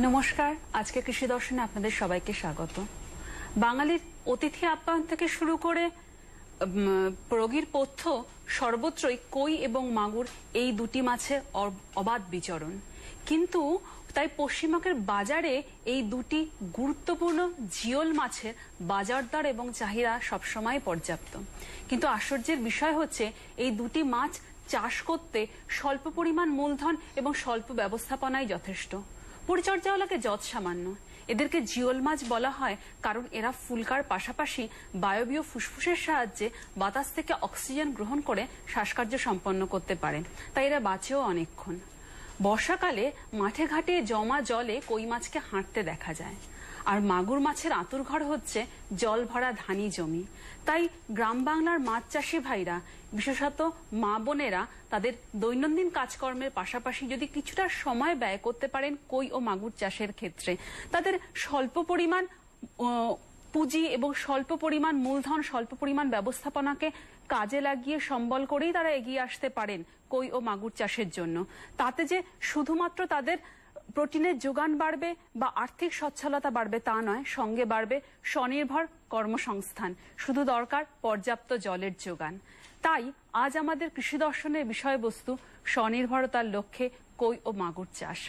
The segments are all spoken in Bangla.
নমস্কার, আজকে কৃষি দর্শনে আপনাদের সবাইকে স্বাগত। বাঙালির অতিথি আপ্যায়ন থেকে শুরু করে প্রোগীর পথ্য সর্বত্রই কই এবং মাগুর এই দুটি মাছের অবাধ বিচরণ। কিন্তু তাই পশ্চিমবঙ্গের বাজারে এই দুটি গুরুত্বপূর্ণ জিওল মাছের বাজার দর এবং চাহিদা সবসময় পর্যাপ্ত। কিন্তু আশ্চর্যের বিষয় হচ্ছে এই দুটি মাছ চাষ করতে স্বল্প পরিমাণ মূলধন এবং স্বল্প ব্যবস্থাপনাই যথেষ্ট। পরিচর্যাও লাগে যৎ সামান্য। এদেরকে জিওল মাছ বলা হয় কারণ এরা ফুলকার পাশাপাশি বায়বীয় ফুসফুসের সাহায্যে বাতাস থেকে অক্সিজেন গ্রহণ করে শ্বাসকার্য সম্পন্ন করতে পারে, তাই এরা বাঁচেও অনেকক্ষণ। বর্ষাকালে মাঠে ঘাটে জমা জলে কই মাছকে হাঁটতে দেখা যায়, আর মাগুর মাছের আঁতুড়ঘর হচ্ছে জল ভরা ধানি জমি। তাই গ্রাম বাংলার মাছ চাষি ভাইরা, বিশেষত মা বোনেরা, তাদের দৈনন্দিন কাজকর্মের পাশাপাশি যদি কিছুটা সময় ব্যয় করতে পারেন কই ও মাগুর চাষের ক্ষেত্রে, তাদের স্বল্প পরিমাণ পুঁজি এবং স্বল্প পরিমাণ মূলধন, স্বল্প পরিমাণ ব্যবস্থাপনাকে কাজে লাগিয়ে সম্বল করেই তারা এগিয়ে আসতে পারেন কই ও মাগুর চাষের জন্য। তাতে যে শুধুমাত্র তাদের প্রোটিনের যোগান বাড়বে বা আর্থিক সচ্ছলতা বাড়বে তা নয়, সঙ্গে বাড়বে স্বনির্ভর কর্মসংস্থান। শুধু দরকার পর্যাপ্ত জলের যোগান। তাই আজ আমাদের কৃষি দর্শনের বিষয়বস্তু স্বনির্ভরতার লক্ষ্যে কই ও মাগুর চাষ।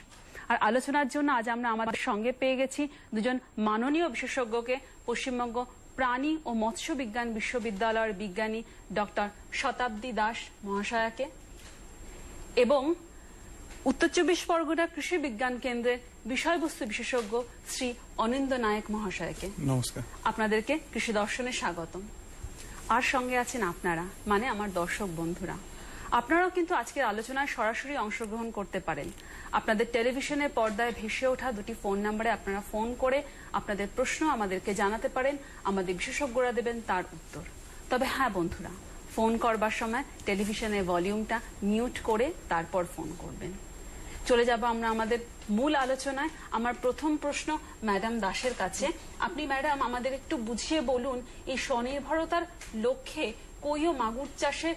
আর আলোচনার জন্য আজ আমরা আমাদের সঙ্গে পেয়ে গেছি দুজন মাননীয় বিশেষজ্ঞকে, পশ্চিমবঙ্গ প্রাণী ও মৎস্য বিজ্ঞান বিশ্ববিদ্যালয়ের বিজ্ঞানী ডক্টর শতাব্দী দাস মহাশয়াকে এবং উত্তর চব্বিশ পরগনা কৃষি বিজ্ঞান কেন্দ্রের বিষয়বস্তু বিশেষজ্ঞ শ্রী অনিন্দ নায়েক মহাশয়কে। নমস্কার। আপনাদেরকে কৃষি দর্শনে স্বাগতম। আর সঙ্গে আছেন আপনারা, মানে আমার দর্শক বন্ধুরা। আপনারাও কিন্তু আজকের আলোচনায় সরাসরি অংশগ্রহণ করতে পারেন। আপনাদের টেলিভিশনের পর্দায় ভেসে ওঠা দুটি ফোন নম্বরে আপনারা ফোন করে আপনাদের প্রশ্ন আমাদেরকে জানাতে পারেন, আমাদের বিশেষজ্ঞরা দেবেন তার উত্তর। তবে হ্যাঁ বন্ধুরা, ফোন করবার সময় টেলিভিশনের ভলিউমটা মিউট করে তারপর ফোন করবেন। চলে যাব আমরা আমাদের মূল আলোচনায়। আমার প্রথম প্রশ্ন ম্যাডাম দাসের কাছে। আপনি ম্যাডাম আমাদের একটু বুঝিয়ে বলুন, এই স্বনির্ভরতার লক্ষ্যে কই ও মাগুর চাষের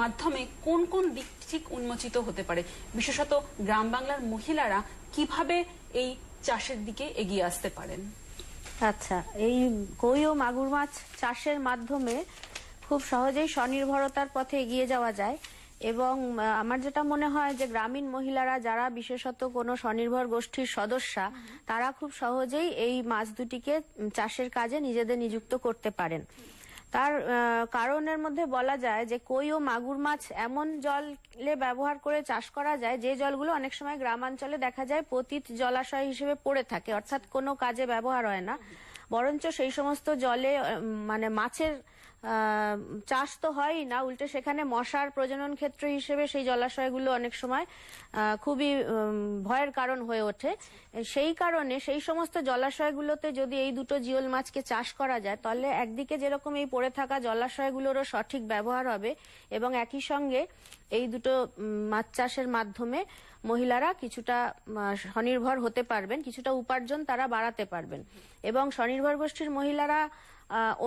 মাধ্যমে কোন কোন দিক ঠিক উন্মোচিত হতে পারে, বিশেষত গ্রাম বাংলার মহিলারা কিভাবে এই চাষের দিকে এগিয়ে আসতে পারেন? আচ্ছা, এই কই ও মাগুর মাছ চাষের মাধ্যমে খুব সহজেই স্বনির্ভরতার পথে এগিয়ে যাওয়া যায়। এবং আমার যেটা মনে হয় যে গ্রামীণ মহিলারা যারা বিশেষত কোনো স্বনির্ভর গোষ্ঠীর সদস্যা, তারা খুব সহজেই এই মাছ দুটিকে চাষের কাজে নিজেদের নিযুক্ত করতে পারেন। তার কারণের মধ্যে বলা যায় যে কই ও মাগুর মাছ এমন জলে ব্যবহার করে চাষ করা যায় যে জলগুলো অনেক সময় গ্রামাঞ্চলে দেখা যায় পতিত জলাশয় হিসেবে পড়ে থাকে, অর্থাৎ কোনো কাজে ব্যবহার হয় না। বরঞ্চ সেই সমস্ত জলে মানে মাছের চাষ তো হয়ই না, উল্টে সেখানে মশার প্রজনন ক্ষেত্র হিসেবে সেই জলাশয়গুলো অনেক সময় খুবই ভয়ের কারণ হয়ে ওঠে। সেই কারণে সেই সমস্ত জলাশয়গুলোতে যদি এই দুটো জিওল মাছকে চাষ করা যায়, তাহলে একদিকে যেরকম এই পড়ে থাকা জলাশয়গুলোরও সঠিক ব্যবহার হবে এবং একই সঙ্গে এই দুটো মাছ চাষের মাধ্যমে মহিলারা কিছুটা স্বনির্ভর হতে পারবেন, কিছুটা উপার্জন তারা বাড়াতে পারবেন। এবং স্বনির্ভর গোষ্ঠীর মহিলারা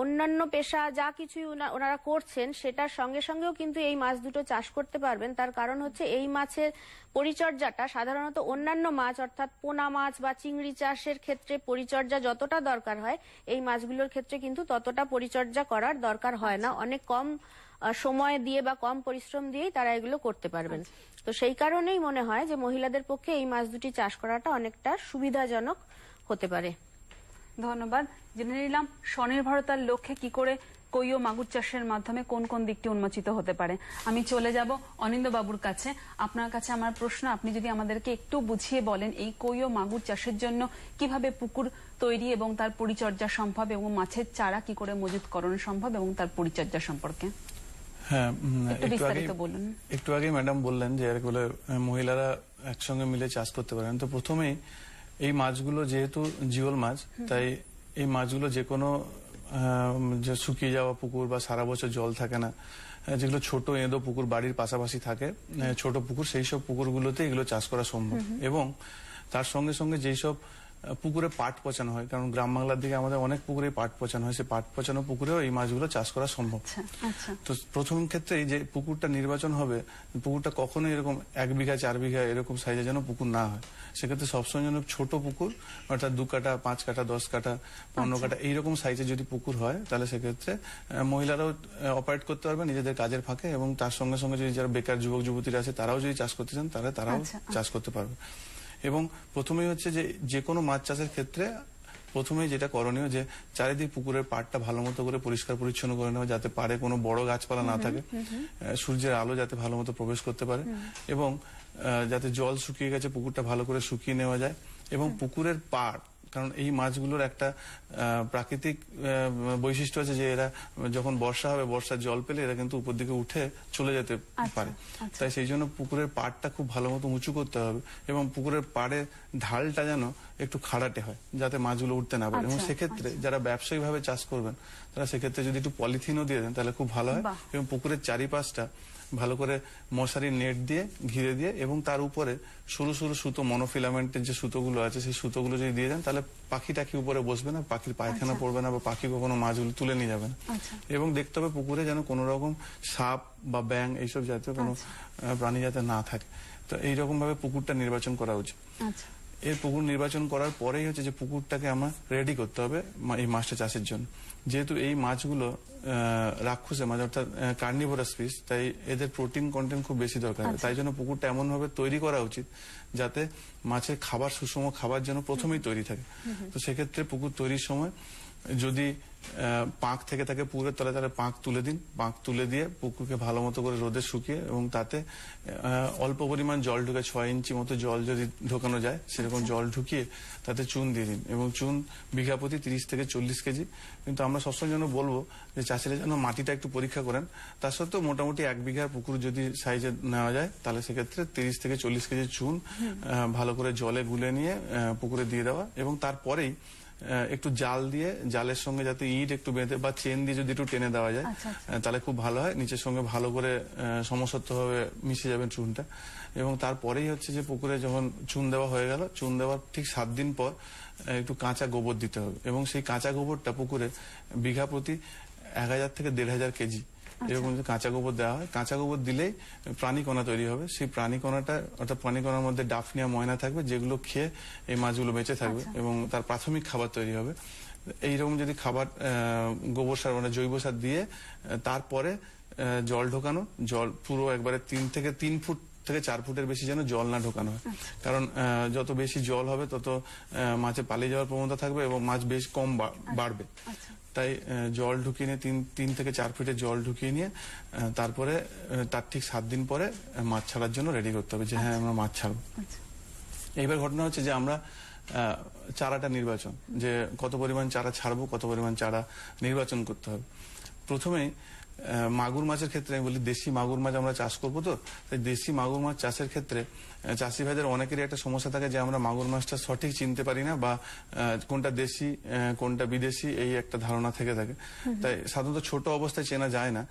অন্যান্য পেশা যা কিছুই ওনারা করছেন সেটার সঙ্গে সঙ্গেও কিন্তু এই মাছ দুটো চাষ করতে পারবেন। তার কারণ হচ্ছে এই মাছের পরিচর্যাটা সাধারণত অন্যান্য মাছ অর্থাৎ পোনা মাছ বা চিংড়ি চাষের ক্ষেত্রে পরিচর্যা যতটা দরকার হয়, এই মাছগুলোর ক্ষেত্রে কিন্তু ততটা পরিচর্যা করার দরকার হয় না। অনেক কম সময় দিয়ে বা কম পরিশ্রম দিয়েই তারা এগুলো করতে পারবেন। তো সেই কারণেই মনে হয় যে মহিলাদের পক্ষে এই মাছ দুটি চাষ করাটা অনেকটা সুবিধাজনক হতে পারে। ধন্যবাদ। জেনে নিলাম স্বনির্ভরতার লক্ষ্যে কি করে কই ও মাগুর চাষের মাধ্যমে কোন কোন দিকটি উন্মোচিত হতে পারে। আমি চলে যাব অনিন্দ বাবুর কাছে। আপনার কাছে আমার প্রশ্ন, আপনি যদি আমাদেরকে একটু বুঝিয়ে বলেন এই কই ও মাগুর চাষের জন্য কিভাবে পুকুর তৈরি এবং তার পরিচর্যা সম্ভব এবং মাছের চারা কি করে মজুতকরণ সম্ভব এবং তার পরিচর্যা সম্পর্কে। হ্যাঁ, একটু আগে ম্যাডাম বললেন যে মহিলারা একসঙ্গে মিলে চাষ করতে পারেন। তো প্রথমেই এই মাছগুলো যেহেতু জিওল মাছ, তাই এই মাছগুলো যে কোনো শুকিয়ে যাওয়া পুকুর বা সারা বছর জল থাকে না, যেগুলো ছোট এঁদো পুকুর বাড়ির পাশাপাশি থাকে, ছোট পুকুর, সেই সব পুকুরগুলোতে এগুলো চাষ করা সম্ভব। এবং তার সঙ্গে সঙ্গে যেই সব পুকুরে পাট পচানো হয়, কারণ গ্রাম বাংলার দিকে আমাদের অনেক পুকুরে পাট পচানো হয়, সেই পাট পচানো পুকুরেও এই মাছগুলো চাষ করা সম্ভব। আচ্ছা আচ্ছা তো প্রথম ক্ষেত্রেই যে পুকুরটা নির্বাচন হবে, পুকুরটা কখনোই এরকম 1 বিঘা 4 বিঘা এরকম সাইজের যেন পুকুর না হয়। সেক্ষেত্রে সবসময় যেন ছোট পুকুর, অর্থাৎ 2 কাঠা 5 কাঠা 10 কাঠা 15 কাঠা এইরকম সাইজের যদি পুকুর হয়, তাহলে সেক্ষেত্রে মহিলারাও অপারেট করতে পারবে নিজেদের কাজের ফাঁকে, এবং তার সঙ্গে সঙ্গে যদি যারা বেকার যুবক যুবতীরা আছে তারাও যদি চাষ করতে চান তাহলে তারাও আচ্ছা, চাষ করতে পারবে। এবং প্রথমেই হচ্ছে যে কোনো মাছ চাষের ক্ষেত্রে প্রথমেই যেটা করণীয়, যে চারিদিক পুকুরের পাড়টা ভালো মতো করে পরিষ্কার পরিচ্ছন্ন করে নেওয়া, যাতে পাড়ে কোনো বড় গাছপালা না থাকে, সূর্যের আলো যাতে ভালো মতো প্রবেশ করতে পারে, এবং যাতে জল শুকিয়ে গেছে পুকুরটা ভালো করে শুকিয়ে নেওয়া যায়। এবং পুকুরের পাড়, কারণ এই মাছগুলোর একটা প্রাকৃতিক বৈশিষ্ট্য আছে যে এরা যখন বর্ষা হবে, বর্ষার জল পেলে এরা কিন্তু উপর দিকে উঠে চলে যেতে পারে। তাই সেই জন্য পুকুরের পাড়টা খুব ভালো মতো উঁচু করতে হবে, এবং পুকুরের পাড়ের ঢালটা যেন একটু খাড়াটে হয়, যাতে মাছগুলো উঠতে না পারে। এবং সেক্ষেত্রে যারা ব্যবসায়িক ভাবে চাষ করবেন তারা সেক্ষেত্রে যদি একটু পলিথিনও দিয়ে দেন তাহলে খুব ভালো হয়। এবং পুকুরের চারিপাশটা ভালো করে মশারির নেট দিয়ে ঘিরে দিয়ে, এবং তার উপরে সরু সরু সুতো, মনোফিলামেন্টের যে সুতোগুলো আছে সেই সুতোগুলো যদি দিয়ে দেন, তাহলে পাখি টাকি উপরে বসবে না, পাখির পায়খানা পড়বে না, বা পাখি কখনো মাছগুলো তুলে নিয়ে যাবে না। এবং দেখতে হবে পুকুরে যেন কোনো রকম সাপ বা ব্যাঙ এইসব জাতীয় কোনো প্রাণী যাতে না থাকে। তো এইরকম ভাবে পুকুরটা নির্বাচন করা উচিত। এর পুকুর নির্বাচন করার পরেই হচ্ছে যে পুকুরটাকে আমরা রেডি করতে হবে এই মাছটা চাষের জন্য। যেহেতু এই মাছগুলো রাক্ষসে মাছ, অর্থাৎ কার্নিভোরাস ফিশ, তাই এদের প্রোটিন কন্টেন্ট খুব বেশি দরকার হয়। তাই জন্য পুকুরটা এমন ভাবে তৈরি করা উচিত যাতে মাছের খাবার, সুষম খাবার যেন প্রথমেই তৈরি থাকে। তো সেক্ষেত্রে পুকুর তৈরির সময় যদি পাঁক থেকে থাকে পুকুরের তলায়, তাহলে পাঁক তুলে দিন। পাঁক তুলে দিয়ে পুকুরকে ভালো মতো করে রোদে শুকিয়ে, এবং তাতে অল্প পরিমাণ জল ঢুকে 6 ইঞ্চি মতো জল যদি ঢোকানো যায় সেরকম জল ঢুকিয়ে তাতে চুন দিয়ে দিন। এবং চুন বিঘা প্রতি 30 থেকে 40 কেজি। কিন্তু আমরা সবসময় যেন বলবো যে চাষিরা যেন মাটিটা একটু পরীক্ষা করেন। তার সত্ত্বেও মোটামুটি 1 বিঘার পুকুর যদি সাইজে নেওয়া যায়, তাহলে সেক্ষেত্রে 30 থেকে 40 কেজি চুন ভালো করে জলে গুলে নিয়ে পুকুরে দিয়ে দেওয়া। এবং তারপরেই একটু জাল দিয়ে, জালের সঙ্গে যাতে ইট একটু বেঁধে বা চেন দিয়ে যদি একটু টেনে দেওয়া যায়, তাহলে খুব ভালো হয়। নিচের সঙ্গে ভালো করে সমসত্বভাবে মিশে যাবে চুনটা। এবং তারপরেই হচ্ছে যে পুকুরে যখন চুন দেওয়া হয়ে গেল, চুন দেওয়ার ঠিক 7 দিন পর একটু কাঁচা গোবর দিতে হবে। এবং সেই কাঁচা গোবরটা পুকুরে বিঘা প্রতি 1000 থেকে 1500 কেজি এরকম যদি কাঁচা গোবর দেওয়া হয়, কাঁচা গোবর দিলেই প্রাণীকণা তৈরি হবে। সেই প্রাণীকণাটা, অর্থাৎ প্রাণীকণার মধ্যে ডাফনিয়া ময়না থাকবে, যেগুলো খেয়ে এই মাছগুলো বেঁচে থাকবে, এবং তার প্রাথমিক খাবার তৈরি হবে। এইরকম যদি খাবার গোবর সার, মানে জৈব সার দিয়ে তারপরে জল ঢোকানো, জল পুরো একবারে 3 ফুট থেকে 4 ফুটের বেশি যেন জল না ঢোকানো হয়। কারণ যত বেশি জল হবে তত মাছে পালিয়ে যাওয়ার প্রবণতা থাকবে, এবং মাছ বেশ কম বাড়বে। তাই জল ঢুকিয়ে নিয়ে 3 থেকে 4 ফিটের জল ঢুকিয়ে নিয়ে তারপরে তার ঠিক 7 দিন পরে মাছ ছাড়ার জন্য রেডি করতে হবে, যে হ্যাঁ আমরা মাছ ছাড়বো। এইবার ঘটনা হচ্ছে যে আমরা চারাটা নির্বাচন, যে কত পরিমাণ চারা ছাড়বো, কত পরিমাণ চারা নির্বাচন করতে হবে। প্রথমেই মাগুর মাছের ক্ষেত্রে আমি বলি, দেশি মাগুর মাছ আমরা চাষ করবো। তো তাই দেশি মাগুর মাছ চাষের ক্ষেত্রে চাষি ভাইদের অনেকেরই একটা সমস্যা থাকে যে আমরা মাগুর মাছটা সঠিক চিনতে পারি না, বা কোনটা দেশি কোনটা বিদেশি এই একটা ধারণা থেকে থাকে। তাই সাধারণত ছোট অবস্থায় চেনা যায় না।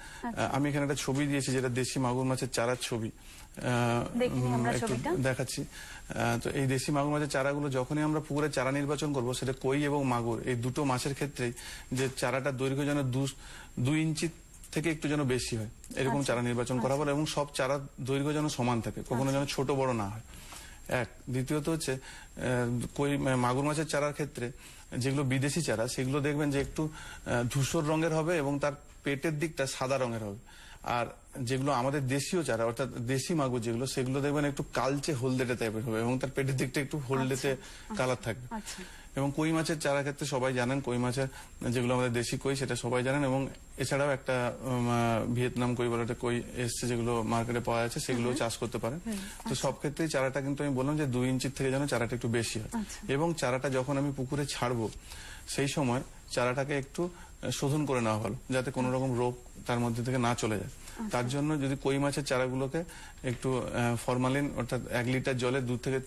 আমি এখানে একটা ছবি দিয়েছি, যেটা দেশি মাগুর মাছের চারার ছবি, একটু দেখাচ্ছি। তো এই দেশি মাগুর মাছের চারাগুলো যখনই আমরা পুকুরে চারা নির্বাচন করবো, সেটা কই এবং মাগুর এই দুটো মাছের ক্ষেত্রেই যে চারাটার দৈর্ঘ্য যেন 2 ইঞ্চি থেকে একটু যেন বেশি হয়, এরকম চারা নির্বাচন করা বলে। এবং সব চারার দৈর্ঘ্য যেন সমান থাকে, কখনো যেন ছোট বড় না হয়। দ্বিতীয়ত হচ্ছে কই মাগুর মাছের চারার ক্ষেত্রে যেগুলো বিদেশি চারা, সেগুলো দেখবেন যে একটু ধূসর রঙের হবে, এবং তার পেটের দিকটা সাদা রঙের হবে। আর যেগুলো আমাদের দেশীয় চারা, অর্থাৎ দেশি মাগুর যেগুলো, সেগুলো দেখবেন একটু কালচে হলদেটে টাইপের হবে, এবং তার পেটের দিকটা একটু হলদেটে কালার থাকবে। এবং কই মাছের চারা ক্ষেত্রে সবাই জানেন, কই মাছের যেগুলো আমাদের দেশি কই সেটা সবাই জানেন। এবং এছাড়াও একটা ভিয়েতনাম কই বলে একটা কই এসছে, যেগুলো মার্কেটে পাওয়া যাচ্ছে, সেগুলো চাষ করতে পারেন। তো সব ক্ষেত্রেই চারাটা কিন্তু আমি বললাম যে 2 ইঞ্চির থেকে যেন চারাটা একটু বেশি হয়। এবং চারাটা যখন আমি পুকুরে ছাড়বো, সেই সময় চারাটাকে একটু শোধন করে নেওয়া ভালো, যাতে কোনো রকম রোগ তার মধ্যে থেকে না চলে যায়। তার জন্য যদি কই মাছের চারাগুলোকে একটু ফরমালিন, অর্থাৎ 1 লিটার জলে 2 থেকে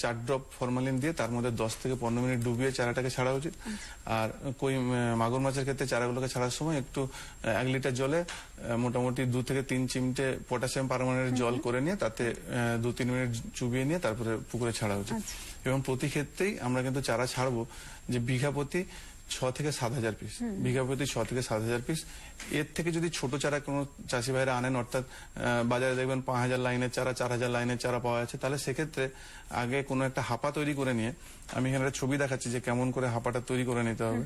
4 ড্রপ ফরমালিন দিয়ে তার মধ্যে 10 থেকে 15 মিনিট ডুবিয়ে চারাটাকে ছাড়া উচিত। আর কই মাগুর মাছের ক্ষেত্রে চারাগুলোকে ছাড়ার সময় একটু 1 লিটার জলে মোটামুটি 2 থেকে 3 চিমটে পটাশিয়াম পারম্যাঙ্গনেট জল করে নিয়ে তাতে 2-3 মিনিট চুবিয়ে নিয়ে তারপরে পুকুরে ছাড়া উচিত। এবং প্রতি ক্ষেত্রেই আমরা কিন্তু চারা ছাড়বো যে বিঘা প্রতি 6 থেকে 7,000 পিস, বিঘা প্রতি 6 থেকে 7,000 পিস। এর থেকে যদি ছোট চারা কোনো চাষি ভাইরা আনেন, অর্থাৎ বাজারে দেখবেন 5,000 লাইনের চারা, 4,000 লাইনের চারা পাওয়া যাচ্ছে, তাহলে সেক্ষেত্রে আগে কোনো একটা হাপা তৈরি করে নিয়ে, আমি এখানে একটা ছবি দেখাচ্ছি যে কেমন করে হাপাটা তৈরি করে নিতে হবে।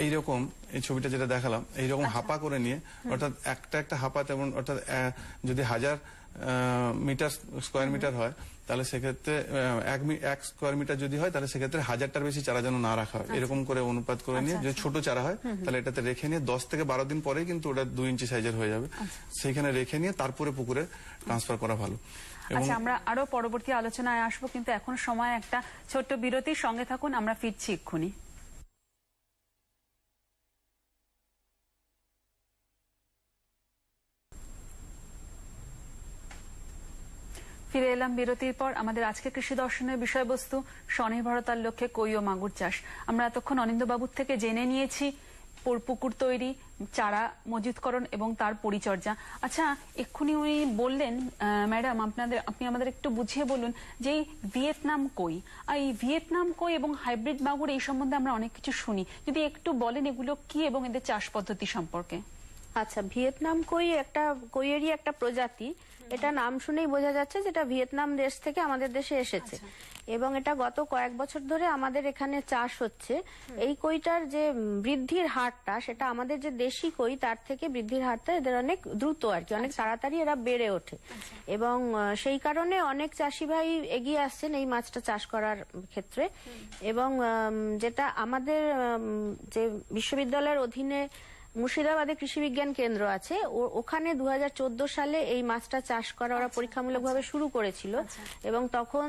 এইরকম এই ছবিটা যেটা দেখালাম, এইরকম হাপা করে নিয়ে, অর্থাৎ একটা হাপা তেমন, অর্থাৎ যদি 1000 মিটার স্কোয়ার মিটার হয় তাহলে সেক্ষেত্রে 1 স্কোয়ার মিটার যদি হয় তাহলে সেক্ষেত্রে 1000টার বেশি চারা যেন না রাখা হয়, এরকম করে অনুপাত করে নিয়ে, যদি ছোট চারা হয় তাহলে এটাতে রেখে নিয়ে 10 থেকে 12 দিন পরেই কিন্তু ওটা 2 ইঞ্চি সাইজের হয়ে যাবে। সেইখানে রেখে নিয়ে তারপরে পুকুরে ট্রান্সফার করা ভালো। আচ্ছা, আমরা আরো পরবর্তী আলোচনায় আসবো, কিন্তু এখন সময় একটা ছোট্ট বিরতির। সঙ্গে থাকুন, আমরা ফিরছি এক্ষুনি। ফিরে এলাম বিরতির পর। আমাদের আজকে কৃষি দর্শনের বিষয়বস্তু স্বনির্ভরতার লক্ষ্যে কই ও মাগুর চাষ। আমরা এতক্ষণ অনিন্দ্যবাবুর থেকে জেনে নিয়েছি পুকুর তৈরি, চারা মজুতকরণ এবং তার পরিচর্যা। আচ্ছা, এক্ষুনি উনি বললেন, ম্যাডাম আপনি আমাদের একটু বুঝিয়ে বলুন যে ভিয়েতনাম কই, আর এই ভিয়েতনাম কই এবং হাইব্রিড মাগুর এই সম্বন্ধে আমরা অনেক কিছু শুনি, যদি একটু বলেন এগুলো কি এবং এদের চাষ পদ্ধতি সম্পর্কে। আচ্ছা, ভিয়েতনাম কইয়েরই একটা প্রজাতি। এটা নাম শুনেই বোঝা যাচ্ছে যেটা ভিয়েতনাম দেশ থেকে আমাদের দেশে এসেছে, এবং এটা গত কয়েক বছর ধরে আমাদের এখানে চাষ হচ্ছে। এই কইটার যে বৃদ্ধির হারটা, সেটা আমাদের যে দেশি কই তার থেকে বৃদ্ধির হারটা এদের অনেক দ্রুত আর কি, অনেক তাড়াতাড়ি এরা বেড়ে ওঠে। এবং সেই কারণে অনেক চাষি ভাই এগিয়ে আসছেন এই মাছটা চাষ করার ক্ষেত্রে। এবং যেটা আমাদের যে বিশ্ববিদ্যালয়ের অধীনে মুর্শিদাবাদে কৃষি বিজ্ঞান কেন্দ্র আছে, ওখানে 2014 সালে এই মাছটা চাষ করা ওরা পরীক্ষামূলকভাবে শুরু করেছিল। এবং তখন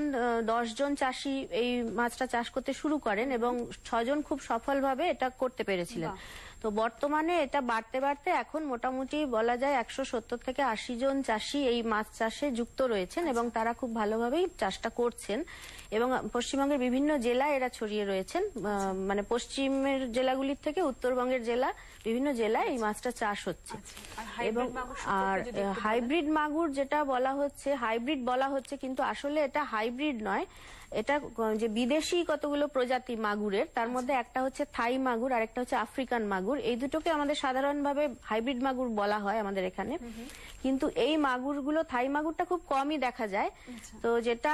10 জন চাষি এই মাছটা চাষ করতে শুরু করেন এবং 6 জন খুব সফলভাবে এটা করতে পেরেছিলেন। তো বর্তমানে এটা বাড়তে বাড়তে এখন মোটামুটি বলা যায় 170 থেকে 80 জন চাষি এই মাছ চাষে যুক্ত রয়েছেন এবং তারা খুব ভালোভাবেই চাষটা করছেন। এবং পশ্চিমবঙ্গের বিভিন্ন জেলায় এরা ছড়িয়ে রয়েছেন, মানে পশ্চিমের জেলাগুলির থেকে উত্তরবঙ্গের জেলা, বিভিন্ন জেলায় এই মাছটা চাষ হচ্ছে। এবং আর হাইব্রিড মাগুর যেটা বলা হচ্ছে, হাইব্রিড বলা হচ্ছে, কিন্তু আসলে এটা হাইব্রিড নয়। এটা যে বিদেশি কতগুলো প্রজাতি মাগুরের, তার মধ্যে একটা হচ্ছে থাই মাগুর আর একটা হচ্ছে আফ্রিকান মাগুর। এই দুটোকে আমাদের সাধারণভাবে হাইব্রিড মাগুর বলা হয় আমাদের এখানে। কিন্তু এই মাগুরগুলো, থাই মাগুরটা খুব কমই দেখা যায়। তো যেটা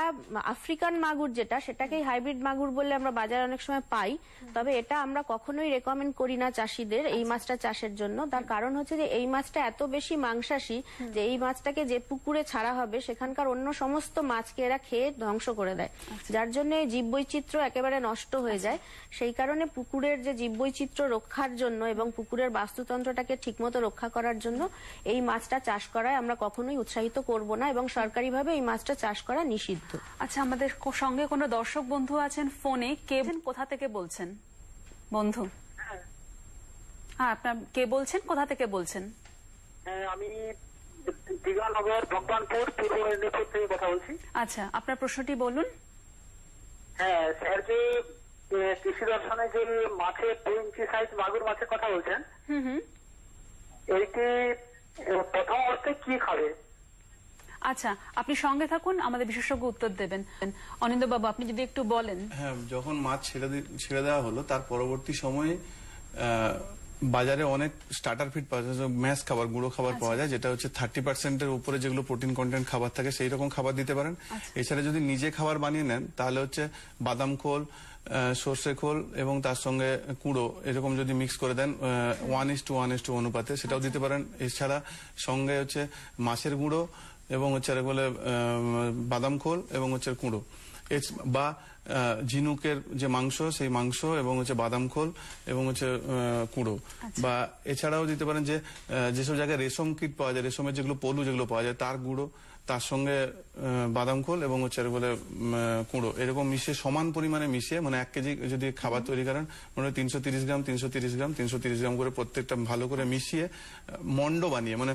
আফ্রিকান মাগুর যেটা, সেটাকেই হাইব্রিড মাগুর বলে আমরা বাজারে অনেক সময় পাই। তবে এটা আমরা কখনোই রেকমেন্ড করি না চাষিদের এই মাছটা চাষের জন্য। তার কারণ হচ্ছে যে এই মাছটা এত বেশি মাংসাশী যে এই মাছটাকে যে পুকুরে ছাড়া হবে সেখানকার অন্য সমস্ত মাছকে এরা খেয়ে ধ্বংস করে দেয়, যার জন্য জীববৈচিত্র্য একেবারে নষ্ট হয়ে যায়। সেই কারণে পুকুরের যে জীববৈচিত্র্য রক্ষার জন্য এবং পুকুরের বাস্তুতন্ত্রটাকে ঠিকমতো রক্ষা করার জন্য এই মাছটা চাষ করায় আমরা কখনোই উৎসাহিত করব না, এবং সরকারিভাবে এই মাছটা চাষ করা নিষিদ্ধ। আচ্ছা, আমাদের সঙ্গে কোনো দর্শক বন্ধু আছেন ফোনে। কে কোথা থেকে বলছেন বন্ধু? হ্যাঁ, আপনার কে বলছেন, কোথা থেকে বলছেন? আমি দীঘানগর ভগবানপুর পূর্ব মেদিনীপুর থেকে কথা বলছি। আচ্ছা, আপনার প্রশ্নটি বলুন। হ্যাঁ স্যার, যে কৃষি দর্শনে যে মাছের 2 ইঞ্চি সাইজ মাগুর মাছের কথা বলছেন, এইটি প্রথম অবস্থায় কি খাবে? আচ্ছা, আপনি সঙ্গে থাকুন, আমাদের বিশেষজ্ঞ উত্তর দেবেন। অনিন্দ্য বাবু, আপনি যদি একটু বলেন। হ্যাঁ, যখন মাছ ছেড়ে দেওয়া হলো তার পরবর্তী সময়ে বাজারে অনেক স্টার্টার ফিড পাওয়া যায়, ম্যাশ খাবার, গুঁড়ো খাবার পাওয়া যায়, যেটা হচ্ছে 30% উপরে যেগুলো প্রোটিন কন্টেন্ট খাবার থাকে সেই রকম খাবার দিতে পারেন। এছাড়া যদি নিজে খাবার বানিয়ে নেন তাহলে হচ্ছে বাদাম খোল, সর্ষে খোল এবং তার সঙ্গে কুঁড়ো এরকম যদি মিক্স করে দেন 1:1 অনুপাতে, সেটাও দিতে পারেন। এছাড়া সঙ্গে হচ্ছে মাছের গুঁড়ো এবং হচ্ছে বলে বাদাম খোল এবং হচ্ছে কুঁড়ো, বা ঝিনুকের যে মাংস, সেই মাংস এবং হচ্ছে বাদাম খোল এবং হচ্ছে কুঁড়ো। বা এছাড়াও দিতে পারেন যে যেসব জায়গায় রেশম কিট পাওয়া যায়, রেশমের যেগুলো পলু যেগুলো পাওয়া যায় তার গুঁড়ো, তার সঙ্গে বাদাম খোল এবং হচ্ছে আর বলে কুঁড়ো এরকম মিশিয়ে সমান পরিমাণে মিশিয়ে মানে 1 কেজি যদি খাবার তৈরি করেন মানে 330 গ্রাম 330 গ্রাম 330 গ্রাম করে প্রত্যেকটা ভালো করে মিশিয়ে মন্ড বানিয়ে মানে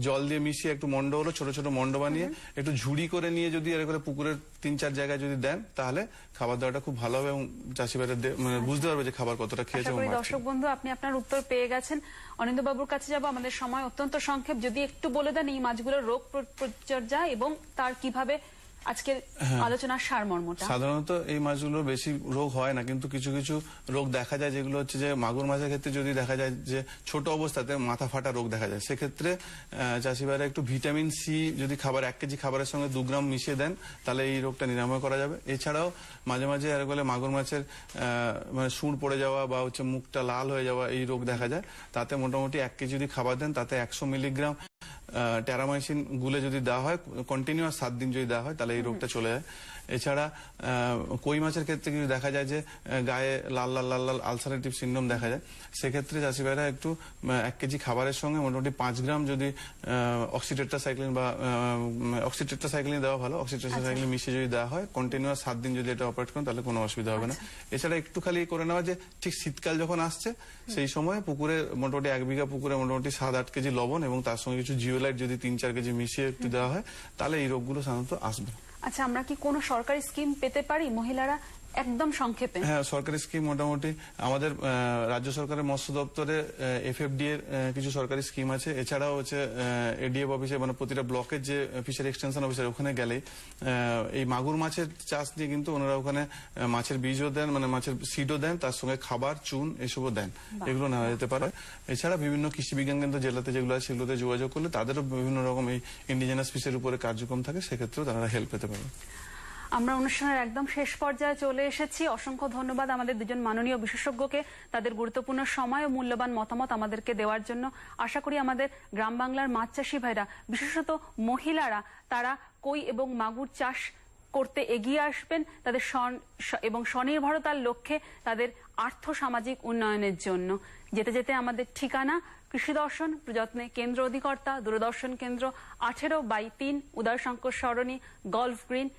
জল দিয়ে মিশিয়ে একটু মন্ড হলো ছোট ছোট মন্ড বানিয়ে একটু ঝুড়ি করে নিয়ে যদি এর করে পুকুরের 3-4 জায়গায় যদি দেন তাহলে খাবার দেওয়াটা খুব ভালো হবে এবং চাষি ভাইরা মানে বুঝতে পারবে যে খাবার কতটা খেয়েছে। আশা করি দর্শক বন্ধু আপনি আপনার উত্তর পেয়ে গেছেন। অনিন্দ বাবুর কাছে যাব, আমাদের সময় অত্যন্ত সংক্ষেপ, যদি একটু বলে দেন এই মাছগুলোর রোগ পরিচর্যা এবং তার কিভাবে আজকের আলোচনার সারমর্মটা। সাধারণত এই মাছগুলোর বেশি রোগ হয় না, কিন্তু কিছু কিছু রোগ দেখা যায় যেগুলো হচ্ছে যে মাগুর মাছের ক্ষেত্রে যদি দেখা যায় যে ছোট অবস্থাতে মাথা ফাটা রোগ দেখা যায়, সেক্ষেত্রে চাষি ভাইরা একটু ভিটামিন সি যদি খাবার 1 কেজি খাবারের সঙ্গে 2 গ্রাম মিশিয়ে দেন তাহলে এই রোগটা নিরাময় করা যাবে। এছাড়াও মাঝে মাঝে এর ফলে মাগুর মাছের মানে সুর পড়ে যাওয়া বা হচ্ছে মুখটা লাল হয়ে যাওয়া এই রোগ দেখা যায়। তাতে মোটামুটি 1 কেজি যদি খাবার দেন তাতে 100 মিলিগ্রাম টেরামাইসিন গুলে যদি দেওয়া হয় কন্টিনিউয়াস 7 দিন যদি দেওয়া হয় তাহলে এই রোগটা চলে যায়। এছাড়া কই মাছের ক্ষেত্রে কিছু দেখা যায় যে গায়ে লাল লাল লাল লাল আলসারেটিভ সিনড্রোম দেখা যায়, সেক্ষেত্রে চাষি ভাইরা একটু 1 কেজি খাবারের সঙ্গে মোটামুটি 5 গ্রাম যদি অক্সিটেট্রাসাইক্লিন বা অক্সিটেট্রাসাইক্লিন দেওয়া ভালো, অক্সিটেট্রাসাইক্লিন মিশিয়ে যদি দেওয়া হয় কন্টিনিউয়াস 7 দিন যদি এটা অপারেট করেন তাহলে কোনো অসুবিধা হবে না। এছাড়া একটু খালি করে নেওয়া যে ঠিক শীতকাল যখন আসছে সেই সময় পুকুরে মোটামুটি 1 বিঘা পুকুরে মোটামুটি 7-8 কেজি লবণ এবং তার সঙ্গে কিছু জিওলাইট যদি 3-4 কেজি মিশিয়ে একটু দেওয়া হয় তাহলে এই রোগগুলো সাধারণত আসবে। আচ্ছা, আমরা কি কোনো সরকারি স্কিম পেতে পারি মহিলারা একদম সংক্ষেপে? হ্যাঁ, সরকারি স্কিম মোটামুটি আমাদের রাজ্য সরকারের মৎস্য দপ্তরে এফএফডি এর কিছু সরকারি স্কিম আছে। এছাড়াও হচ্ছে এডিএফ অফিসে মানে প্রতিটা ব্লকের যে ফিশারি এক্সটেনশন অফিসার ওখানে গেলে এই মাগুর মাছের চাষ দিয়ে কিন্তু ওনারা ওখানে মাছের বীজও দেন, মানে মাছের সিডও দেন, তার সঙ্গে খাবার চুন এসবও দেন, এগুলো নেওয়া যেতে পারে। এছাড়া বিভিন্ন কৃষি বিজ্ঞান কেন্দ্র জেলাতে যেগুলো আছে সেগুলোতে যোগাযোগ করলে তাদেরও বিভিন্ন রকম এই ইন্ডিজেনাস ফিশের উপরে কার্যক্রম থাকে, সেক্ষেত্রেও তারা হেল্প পেতে পারে। আমরা অনুষ্ঠানের একদম শেষ পর্যায়ে চলে এসেছি। অসংখ্য ধন্যবাদ আমাদের দুজন মাননীয় বিশেষজ্ঞকে তাদের গুরুত্বপূর্ণ সময় ও মূল্যবান মতামত আমাদেরকে দেওয়ার জন্য। আশা করি আমাদের গ্রাম বাংলার মাছ চাষী ভাইরা, বিশেষত মহিলারা, তারা কই এবং মাগুর চাষ করতে এগিয়ে আসবেন তাদের এবং স্বনির্ভরতার লক্ষ্যে তাদের আর্থ সামাজিক উন্নয়নের জন্য। যেতে যেতে আমাদের ঠিকানা কৃষি দর্শন, প্রযত্নে কেন্দ্র অধিকর্তা, দূরদর্শন কেন্দ্র, 18/3, উদয়শঙ্কর সরণি, গলফ গ্রিন,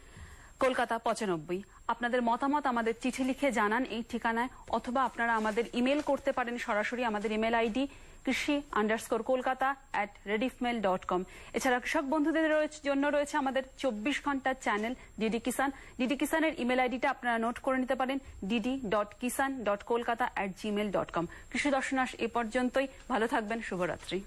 কলকাতা 95। আপনাদের মতামত আমাদের চিঠি লিখে জানান এই ঠিকানায়, অথবা আপনারা আমাদের ইমেল করতে পারেন সরাসরি। আমাদের ইমেল আইডি krishi_kolkata@rediffmail.com। এছাড়া কৃষক বন্ধুদের জন্য রয়েছে আমাদের 24 ঘন্টার চ্যানেল ডিডি কিষান। ডিডি কিষানের ইমেল আইডিটা আপনারা নোট করে নিতে পারেন, dd.kisan.kolkata@gmail.com। কৃষি দর্শন এ পর্যন্তই। ভালো থাকবেন, শুভরাত্রি।